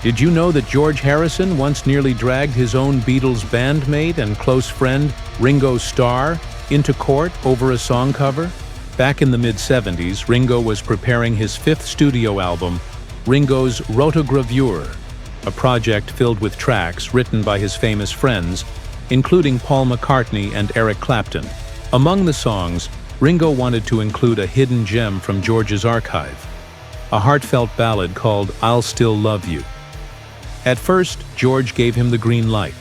Did you know that George Harrison once nearly dragged his own Beatles bandmate and close friend, Ringo Starr, into court over a song cover? Back in the mid-70s, Ringo was preparing his fifth studio album, Ringo's Rotogravure, a project filled with tracks written by his famous friends, including Paul McCartney and Eric Clapton. Among the songs, Ringo wanted to include a hidden gem from George's archive, a heartfelt ballad called I'll Still Love You. At first, George gave him the green light,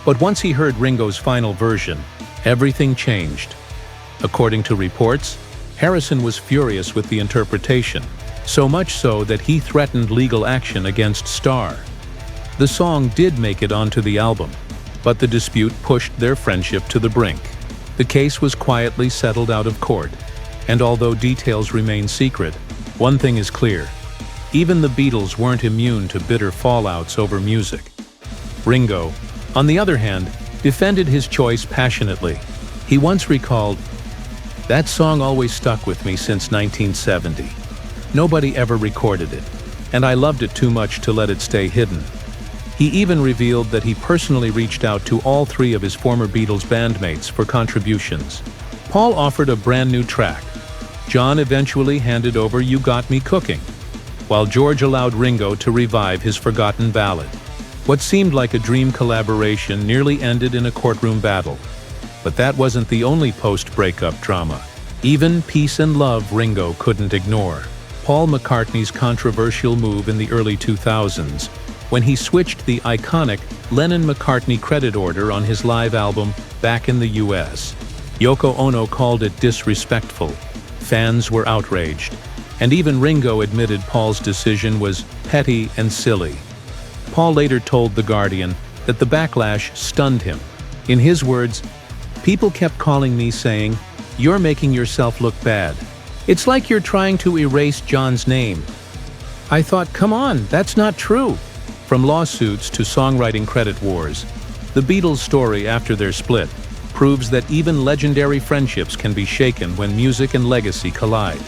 but once he heard Ringo's final version, everything changed. According to reports, Harrison was furious with the interpretation, so much so that he threatened legal action against Starr. The song did make it onto the album, but the dispute pushed their friendship to the brink. The case was quietly settled out of court, and although details remain secret, one thing is clear: even the Beatles weren't immune to bitter fallouts over music. Ringo, on the other hand, defended his choice passionately. He once recalled, "That song always stuck with me since 1970. Nobody ever recorded it, and I loved it too much to let it stay hidden." He even revealed that he personally reached out to all three of his former Beatles bandmates for contributions. Paul offered a brand new track. John eventually handed over You Got Me Cooking, while George allowed Ringo to revive his forgotten ballad. What seemed like a dream collaboration nearly ended in a courtroom battle. But that wasn't the only post-breakup drama. Even peace and love Ringo couldn't ignore. Paul McCartney's controversial move in the early 2000s, when he switched the iconic Lennon-McCartney credit order on his live album back in the US. Yoko Ono called it disrespectful. Fans were outraged, and even Ringo admitted Paul's decision was petty and silly. Paul later told The Guardian that the backlash stunned him. In his words, "People kept calling me saying, 'You're making yourself look bad. It's like you're trying to erase John's name.' I thought, come on, that's not true." From lawsuits to songwriting credit wars, the Beatles' story after their split proves that even legendary friendships can be shaken when music and legacy collide.